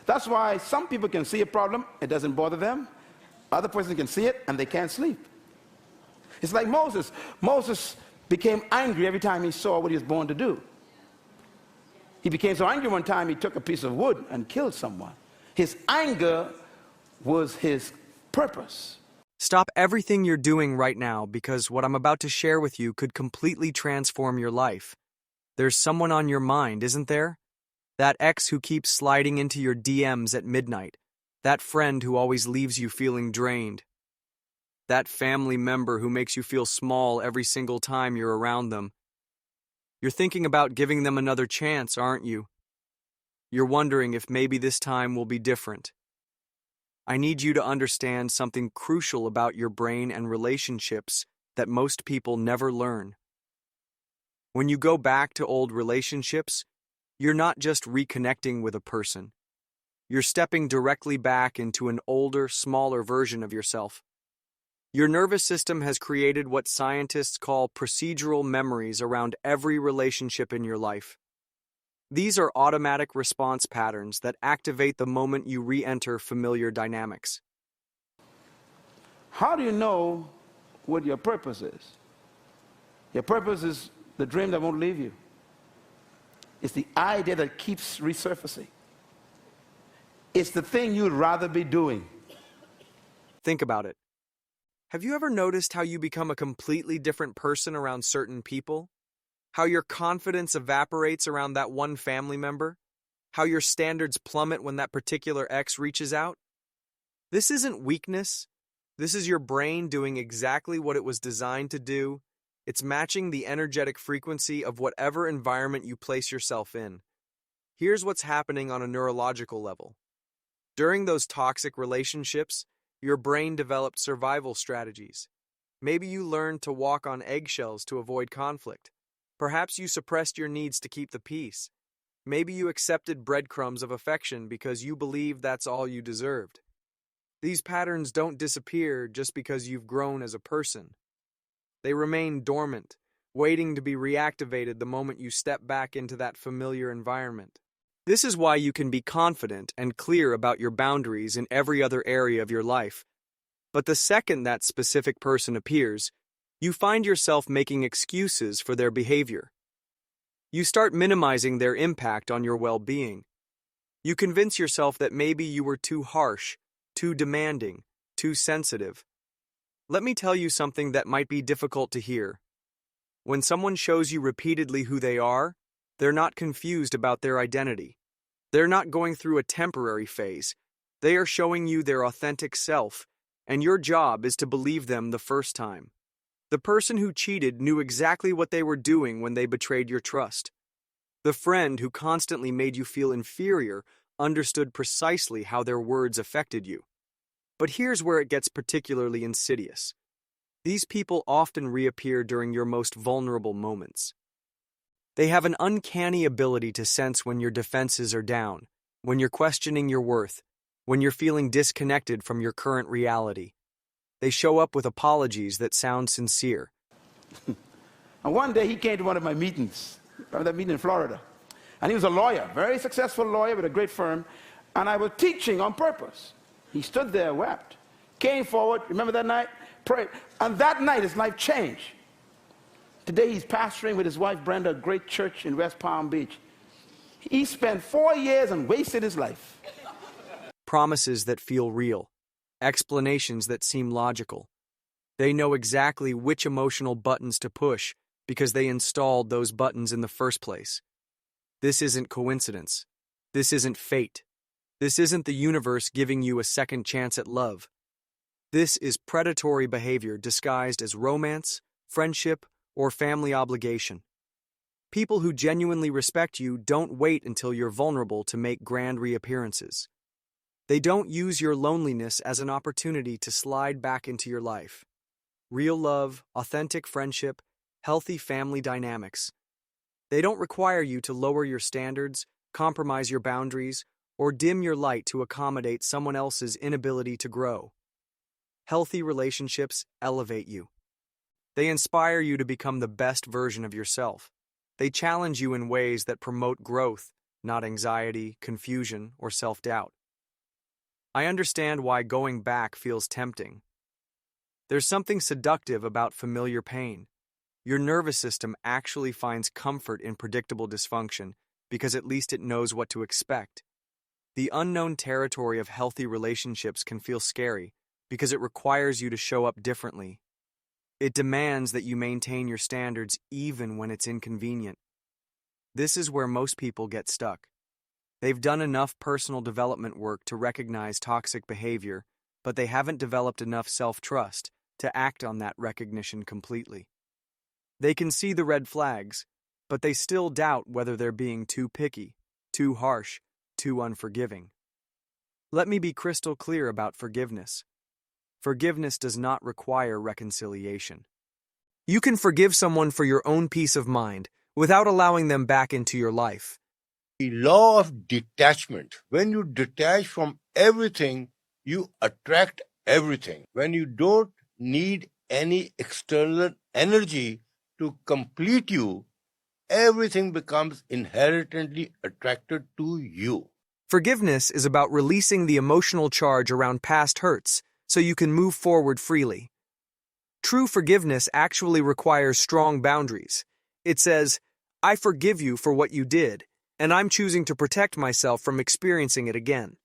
That's why some people can see a problem, it doesn't bother them. Other person can see it and they can't sleep. It's like Moses. Moses became angry every time he saw what he was born to do. He became so angry one time he took a piece of wood and killed someone. His anger was his purpose. Stop everything you're doing right now, because what I'm about to share with you could completely transform your life. There's someone on your mind, isn't there? That ex who keeps sliding into your DMs at midnight. That friend who always leaves you feeling drained. That family member who makes you feel small every single time you're around them. You're thinking about giving them another chance, aren't you? You're wondering if maybe this time will be different. I need you to understand something crucial about your brain and relationships that most people never learn. When you go back to old relationships, you're not just reconnecting with a person. You're stepping directly back into an older, smaller version of yourself. Your nervous system has created what scientists call procedural memories around every relationship in your life. These are automatic response patterns that activate the moment you re-enter familiar dynamics. How do you know what your purpose is? Your purpose is the dream that won't leave you. It's the idea that keeps resurfacing. It's the thing you'd rather be doing. Think about it. Have you ever noticed how you become a completely different person around certain people? How your confidence evaporates around that one family member? How your standards plummet when that particular ex reaches out? This isn't weakness. This is your brain doing exactly what it was designed to do. It's matching the energetic frequency of whatever environment you place yourself in. Here's what's happening on a neurological level. During those toxic relationships, your brain developed survival strategies. Maybe you learned to walk on eggshells to avoid conflict. Perhaps you suppressed your needs to keep the peace. Maybe you accepted breadcrumbs of affection because you believed that's all you deserved. These patterns don't disappear just because you've grown as a person. They remain dormant, waiting to be reactivated the moment you step back into that familiar environment. This is why you can be confident and clear about your boundaries in every other area of your life. But the second that specific person appears, you find yourself making excuses for their behavior. You start minimizing their impact on your well-being. You convince yourself that maybe you were too harsh, too demanding, too sensitive. Let me tell you something that might be difficult to hear. When someone shows you repeatedly who they are, they're not confused about their identity. They're not going through a temporary phase. They are showing you their authentic self, and your job is to believe them the first time. The person who cheated knew exactly what they were doing when they betrayed your trust. The friend who constantly made you feel inferior understood precisely how their words affected you. But here's where it gets particularly insidious. These people often reappear during your most vulnerable moments. They have an uncanny ability to sense when your defenses are down, when you're questioning your worth, when you're feeling disconnected from your current reality. They show up with apologies that sound sincere. And one day he came to one of my meetings. Remember that meeting in Florida? And he was a lawyer, very successful lawyer with a great firm. And I was teaching on purpose. He stood there, wept, came forward, remember that night? Prayed. And that night his life changed. Today he's pastoring with his wife Brenda, a great church in West Palm Beach. He spent 4 years and wasted his life. Promises that feel real. Explanations that seem logical. They know exactly which emotional buttons to push because they installed those buttons in the first place. This isn't coincidence. This isn't fate. This isn't the universe giving you a second chance at love. This is predatory behavior disguised as romance, friendship, or family obligation. People who genuinely respect you don't wait until you're vulnerable to make grand reappearances. They don't use your loneliness as an opportunity to slide back into your life. Real love, authentic friendship, healthy family dynamics. They don't require you to lower your standards, compromise your boundaries, or dim your light to accommodate someone else's inability to grow. Healthy relationships elevate you. They inspire you to become the best version of yourself. They challenge you in ways that promote growth, not anxiety, confusion, or self-doubt. I understand why going back feels tempting. There's something seductive about familiar pain. Your nervous system actually finds comfort in predictable dysfunction because at least it knows what to expect. The unknown territory of healthy relationships can feel scary because it requires you to show up differently. It demands that you maintain your standards even when it's inconvenient. This is where most people get stuck. They've done enough personal development work to recognize toxic behavior, but they haven't developed enough self-trust to act on that recognition completely. They can see the red flags, but they still doubt whether they're being too picky, too harsh, too unforgiving. Let me be crystal clear about forgiveness. Forgiveness does not require reconciliation. You can forgive someone for your own peace of mind without allowing them back into your life. The law of detachment. When you detach from everything, you attract everything. When you don't need any external energy to complete you, everything becomes inherently attracted to you. Forgiveness is about releasing the emotional charge around past hurts so you can move forward freely. True forgiveness actually requires strong boundaries. It says, I forgive you for what you did, and I'm choosing to protect myself from experiencing it again.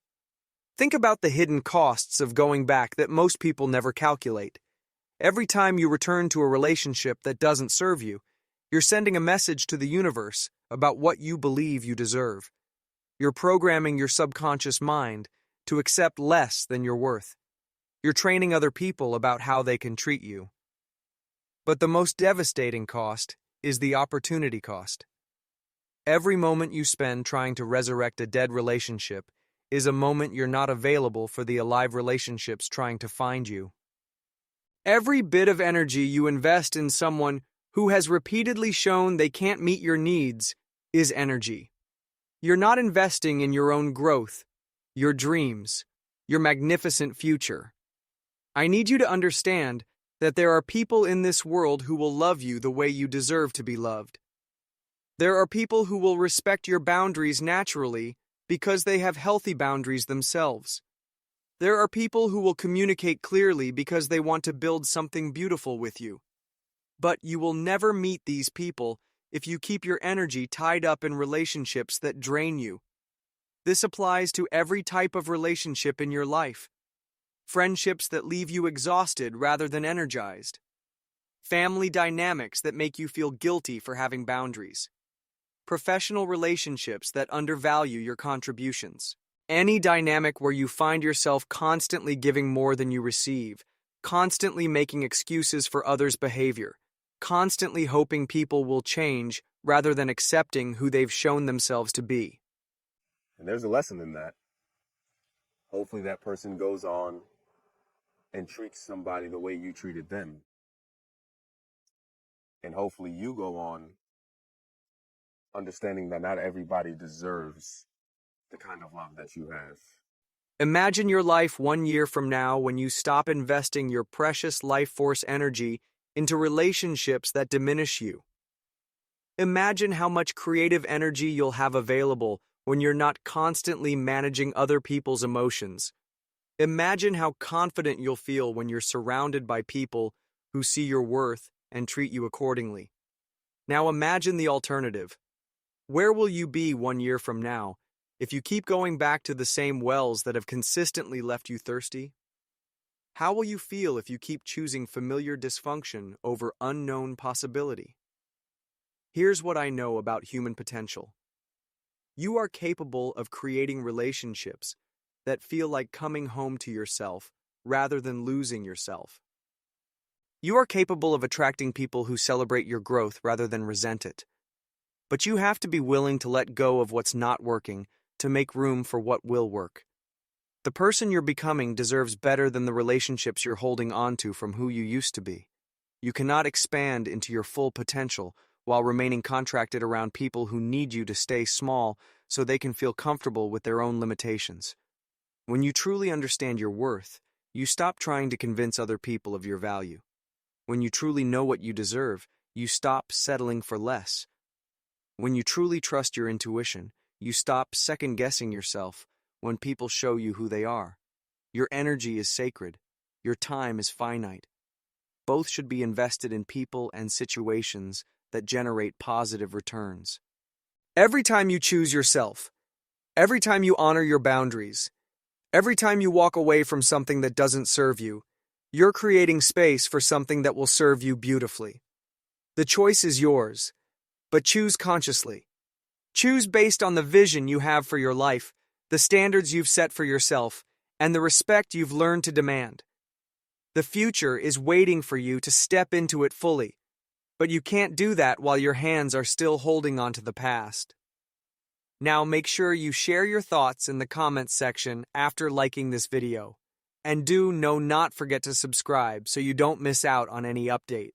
Think about the hidden costs of going back that most people never calculate. Every time you return to a relationship that doesn't serve you, you're sending a message to the universe about what you believe you deserve. You're programming your subconscious mind to accept less than your worth. You're training other people about how they can treat you. But the most devastating cost is the opportunity cost. Every moment you spend trying to resurrect a dead relationship is a moment you're not available for the alive relationships trying to find you. Every bit of energy you invest in someone who has repeatedly shown they can't meet your needs is energy. You're not investing in your own growth, your dreams, your magnificent future. I need you to understand that there are people in this world who will love you the way you deserve to be loved. There are people who will respect your boundaries naturally because they have healthy boundaries themselves. There are people who will communicate clearly because they want to build something beautiful with you. But you will never meet these people if you keep your energy tied up in relationships that drain you. This applies to every type of relationship in your life. Friendships that leave you exhausted rather than energized. Family dynamics that make you feel guilty for having boundaries. Professional relationships that undervalue your contributions. Any dynamic where you find yourself constantly giving more than you receive, constantly making excuses for others' behavior, constantly hoping people will change rather than accepting who they've shown themselves to be. And there's a lesson in that. Hopefully that person goes on and treats somebody the way you treated them. And hopefully you go on understanding that not everybody deserves the kind of love that you have. Imagine your life 1 year from now when you stop investing your precious life force energy into relationships that diminish you. Imagine how much creative energy you'll have available when you're not constantly managing other people's emotions. Imagine how confident you'll feel when you're surrounded by people who see your worth and treat you accordingly. Now imagine the alternative. Where will you be 1 year from now if you keep going back to the same wells that have consistently left you thirsty? How will you feel if you keep choosing familiar dysfunction over unknown possibility? Here's what I know about human potential. You are capable of creating relationships that feel like coming home to yourself rather than losing yourself. You are capable of attracting people who celebrate your growth rather than resent it. But you have to be willing to let go of what's not working to make room for what will work. The person you're becoming deserves better than the relationships you're holding onto from who you used to be. You cannot expand into your full potential while remaining contracted around people who need you to stay small so they can feel comfortable with their own limitations. When you truly understand your worth, you stop trying to convince other people of your value. When you truly know what you deserve, you stop settling for less. When you truly trust your intuition, You stop second-guessing yourself when people show you who they are. Your energy is sacred. Your time is finite. Both should be invested in people and situations that generate positive returns. Every time you choose yourself, every time you honor your boundaries, every time you walk away from something that doesn't serve you, you're creating space for something that will serve you beautifully. The choice is yours, but choose consciously. Choose based on the vision you have for your life, the standards you've set for yourself, and the respect you've learned to demand. The future is waiting for you to step into it fully, but you can't do that while your hands are still holding onto the past. Now make sure you share your thoughts in the comments section after liking this video. And do not forget to subscribe so you don't miss out on any update.